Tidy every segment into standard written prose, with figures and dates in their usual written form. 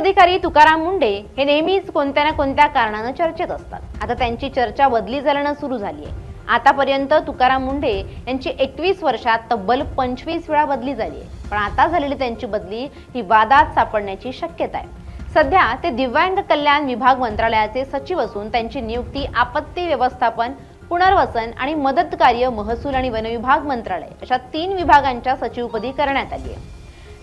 अधिकारी तुकाराम मुंढे हे नेहमीच कोणत्या ना कोणत्या कारणाने चर्चेत असतात। आता त्यांची चर्चा बदली झाल्यानं सुरू झाली आहे। आतापर्यंत तुकाराम मुंढे यांची 21 वर्षात तब्बल 25 वेळा बदली झाली आहे, पण आता झालेली त्यांची बदली ही वादात सापडण्याची शक्यता आहे। सध्या ते दिव्यांग कल्याण विभाग मंत्रालयाचे सचिव असून त्यांची नियुक्ती आपत्ती व्यवस्थापन, पुनर्वसन आणि मदत कार्य, महसूल आणि वन विभाग मंत्रालय अशा 3 विभागांच्या सचिवपदी करण्यात आली आहे।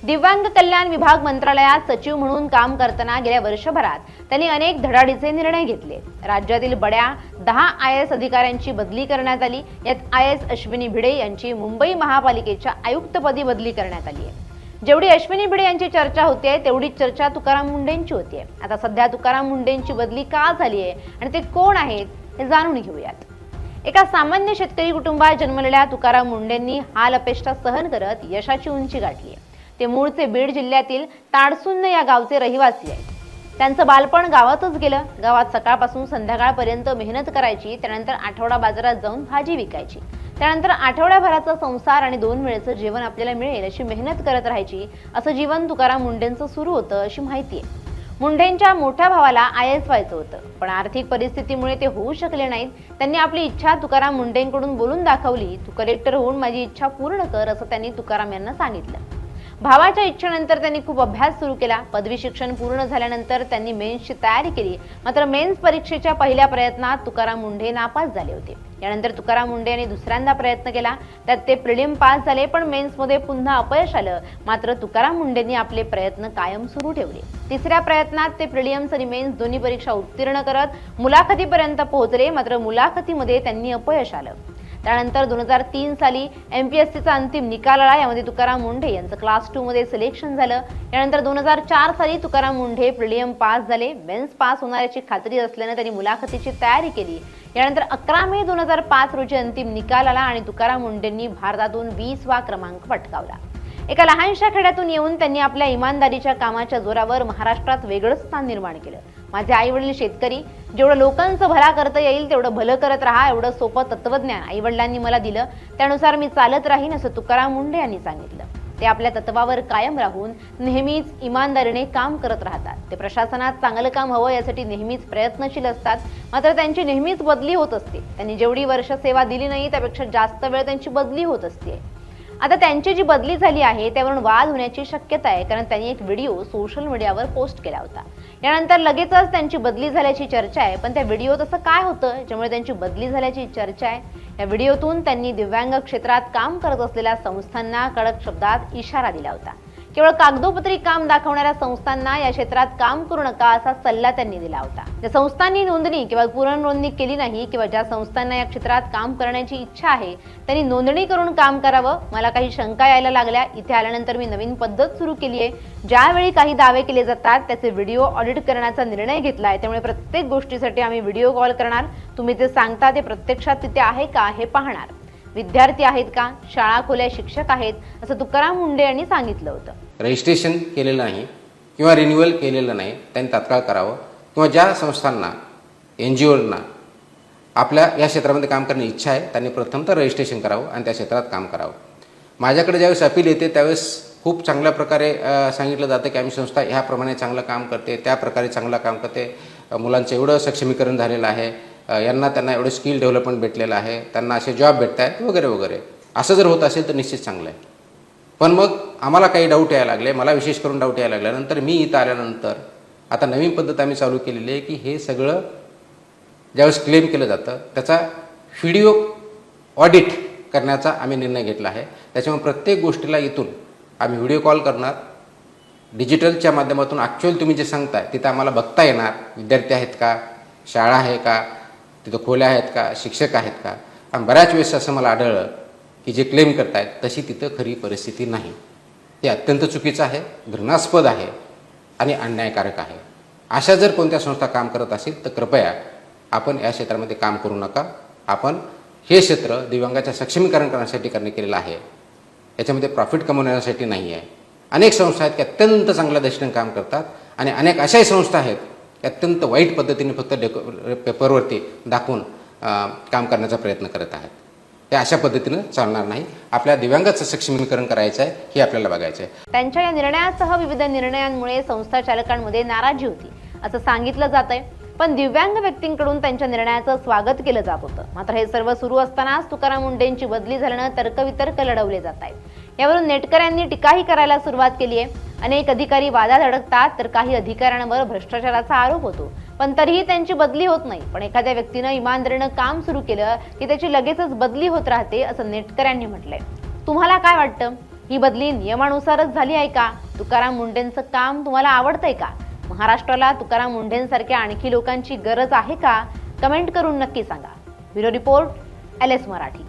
दिव्यांग कल्याण विभाग मंत्रालयात सचिव म्हणून काम करताना गेल्या वर्षभरात त्यांनी अनेक धडाडीचे निर्णय घेतले। राज्यातील बड्या 10 IAS अधिकाऱ्यांची बदली करण्यात आली। यात IAS अश्विनी भिडे यांची मुंबई महापालिकेच्या आयुक्तपदी बदली करण्यात आली आहे। जेवढी अश्विनी भिडे यांची चर्चा होते तेवढीच चर्चा तुकाराम मुंढेंची होती। आता सध्या तुकाराम मुंढेंची बदली का झाली आहे आणि ते कोण आहेत हे जाणून घेऊयात। एका सामान्य शेतकरी कुटुंबात जन्मलेल्या तुकाराम मुंढेंनी हाल अपेष्टा सहन करत यशाची उंची गाठली आहे। ते मूळचे बीड जिल्ह्यातील ताडसुन्न या गावचे रहिवासी आहेत। त्यांचं बालपण गावातच गेलं। गावात सकाळपासून संध्याकाळपर्यंत मेहनत करायची, त्यानंतर आठवडा बाजारात जाऊन भाजी विकायची, त्यानंतर आठवड्याभराचा संसार आणि 2 वेळेचं जेवण आपल्याला मिळेल अशी मेहनत करत राहायची। असं जीवन तुकाराम मुंढेंचं सुरू होतं अशी माहिती आहे। मुंढेंच्या मोठ्या भावाला IAS व्हायचं होतं, पण आर्थिक परिस्थितीमुळे ते होऊ शकले नाहीत। त्यांनी आपली इच्छा तुकाराम मुंढेंकडून बोलून दाखवली। तू कलेक्टर होऊन माझी इच्छा पूर्ण कर असं त्यांनी तुकाराम यांना सांगितलं। भावाच्या इच्छेनंतर त्यांनी खूप अभ्यास सुरू केला। पदवी शिक्षण पूर्ण झाल्यानंतर त्यांनी मेन्सची तयारी केली, मात्र मेन्स परीक्षेच्या पहिल्या प्रयत्नात तुकाराम मुंढे नापास झाले होते। यानंतर तुकाराम मुंढे यांनी दुसऱ्यांदा प्रयत्न केला, त्यात ते प्रिलिम पास झाले, पण मेन्समध्ये पुन्हा अपयश आलं। मात्र तुकाराम मुंढेंनी आपले प्रयत्न कायम सुरू ठेवले। तिसऱ्या प्रयत्नात ते प्रिलिम्स आणि मेन्स दोन्ही परीक्षा उत्तीर्ण करत मुलाखतीपर्यंत पोहोचले, मात्र मुलाखतीमध्ये त्यांनी अपयश आलं। त्यानंतर 2003 साली MPSCचा अंतिम निकाल आला। यामध्ये तुकाराम मुंढे यांचं क्लास 2 मध्ये सिलेक्शन झालं। यानंतर 2004 साली तुकाराम मुंढे प्रिलिम पास झाले। मेन्स पास होणार याची खात्री असल्याने त्यांनी मुलाखतीची तयारी केली। यानंतर 11 मे 2005 रोजी अंतिम निकाल आला आणि तुकाराम मुंढेंनी भारतातून 20वा क्रमांक पटकावला। एका लहानशा खेड्यातून येऊन त्यांनी आपल्या इमानदारीच्या कामाच्या जोरावर महाराष्ट्रात वेगळं स्थान निर्माण केलं। माझे आई वडील शेतकरी, जेवढं लोकांचं भला करता येईल तेवढं भलं करत राहा, एवढं सोपं तत्वज्ञान आई वडिलांनी मला दिलं, त्यानुसार मी चालत राहीन असं तुकाराम मुंढे यांनी सांगितलं। ते आपल्या तत्वावर कायम राहून नेहमीच इमानदारीने काम करत राहतात। ते प्रशासनात चांगलं काम हवं यासाठी नेहमीच प्रयत्नशील असतात, मात्र त्यांची नेहमीच बदली होत असते। त्यांनी जेवढी वर्ष सेवा दिली नाही त्यापेक्षा जास्त वेळ त्यांची बदली होत असते। आता त्यांची जी बदली झाली आहे त्यावरून वाद होण्याची शक्यता आहे, कारण त्यांनी एक व्हिडिओ सोशल मीडियावर पोस्ट केला होता। यानंतर लगेचच त्यांची बदली झाल्याची चर्चा आहे, पण त्या व्हिडिओत असं काय होतं ज्यामुळे त्यांची बदली झाल्याची चर्चा आहे? या व्हिडिओतून त्यांनी दिव्यांग क्षेत्रात काम करत असलेल्या संस्थांना कडक शब्दात इशारा दिला होता। केवळ कागदोपत्री काम दाखवणाऱ्या संस्थांना या क्षेत्रात काम करू नका असा सल्ला त्यांनी दिला होता। ज्या संस्थांनी नोंदणी किंवा पुनर्नोंदणी केली नाही किंवा ज्या संस्थांना या क्षेत्रात काम करण्याची इच्छा आहे त्यांनी नोंदणी करून काम करावं। मला काही शंका यायला लागल्या। इथे आल्यानंतर मी नवीन पद्धत सुरू केली आहे। ज्यावेळी काही दावे केले जातात त्याचे व्हिडिओ ऑडिट करण्याचा निर्णय घेतलाय, त्यामुळे प्रत्येक गोष्टीसाठी आम्ही व्हिडिओ कॉल करणार। तुम्ही जे सांगता ते प्रत्यक्षात तिथे आहे का हे पाहणार। विद्यार्थी आहेत का, शाळा खोल्या, शिक्षक आहेत असं तुकाराम मुंढे यांनी सांगितलं होतं। रजिस्ट्रेशन केलेलं नाही किंवा रिन्युअल केलेलं नाही त्यांनी तात्काळ करावं, किंवा ज्या संस्थांना NGOना आपल्या या क्षेत्रामध्ये काम करण्याची इच्छा आहे त्यांनी प्रथमतः रजिस्ट्रेशन करावं आणि त्या क्षेत्रात काम करावं। माझ्याकडे ज्यावेळेस अपील येते त्यावेळेस खूप चांगल्या प्रकारे सांगितलं जातं की आम्ही संस्था ह्याप्रमाणे चांगलं काम करते, त्या प्रकारे चांगलं काम करते, मुलांचं एवढं सक्षमीकरण झालेलं आहे, त्यांना एवढं स्किल डेव्हलपमेंट भेटलेलं आहे, त्यांना असे जॉब भेटत आहेत वगैरे वगैरे। असं जर होत असेल तर निश्चित चांगलं आहे। पण मग आम्हाला काही डाऊट यायला लागले, मला विशेष करून डाऊट यायला लागल्यानंतर मी इथं आल्यानंतर आता नवीन पद्धत आम्ही चालू केलेली आहे की हे सगळं ज्यावेळेस क्लेम केलं जातं त्याचा व्हिडिओ ऑडिट करण्याचा आम्ही निर्णय घेतला आहे। त्याच्यामुळे प्रत्येक गोष्टीला इथून आम्ही व्हिडिओ कॉल करणार, डिजिटलच्या माध्यमातून ॲक्च्युअल तुम्ही जे सांगताय तिथं आम्हाला बघता येणार, विद्यार्थी आहेत का, शाळा आहे का, तिथं खोल्या आहेत का, शिक्षक आहेत का। आणि बऱ्याच वेळेस असं मला आढळलं की जे क्लेम करतायत तशी तिथं खरी परिस्थिती नाही। ते अत्यंत चुकीचं आहे, घृणास्पद आहे आणि अन्यायकारक आहे। अशा जर कोणत्या संस्था काम करत असेल तर कृपया आपण या क्षेत्रामध्ये काम करू नका। आपण हे क्षेत्र दिव्यांगाच्या सक्षमीकरण करण्यासाठी केलेलं आहे, याच्यामध्ये प्रॉफिट कमवण्यासाठी नाही आहे। अनेक संस्था आहेत की अत्यंत चांगल्या दृष्टीने काम करतात आणि अनेक अशाही संस्था आहेत की अत्यंत वाईट पद्धतीने फक्त पेपरवरती दाखवून काम करण्याचा प्रयत्न करत आहेत। हे अशा पद्धतीनं चालणार नाही. आपल्या दिव्यांगाचं सक्षमीकरण करायचं आहे हे आपल्याला बघायचं आहे. त्यांच्या या निर्णयासह विविध निर्णयांमुळे संस्था चालकांमध्ये नाराजी होती असं सांगितलं जात आहे. पण दिव्यांग व्यक्तींकडून त्यांच्या निर्णयाचं स्वागत केलं जात होतं. मात्र हे सर्व सुरू असतानाच तुकाराम मुंढेंची बदली झाल्यानं तर्कवितर्क लढवले जात आहेत. यावरून नेटकऱ्यांनी टीकाही करायला सुरुवात केली आहे. अनेक अधिकारी वादात अडकतात तर काही अधिकाऱ्यांवर भ्रष्टाचाराचा आरोप होतो, पण तरीही त्यांची बदली होत नाही. पण एखाद्या व्यक्तीनं इमानदारीनं काम सुरू केलं की त्याची लगेचच बदली होत राहते असं नेटकऱ्यांनी म्हटलंय. तुम्हाला काय वाटतं? ही बदली नियमानुसारच झाली आहे का? तुकाराम मुंढेंचं काम तुम्हाला आवडतंय का? महाराष्ट्राला तुकाराम मुंढेंसारख्या आणखी लोकांची गरज आहे का? कमेंट करून नक्की सांगा. Bureau report, LS Marathi.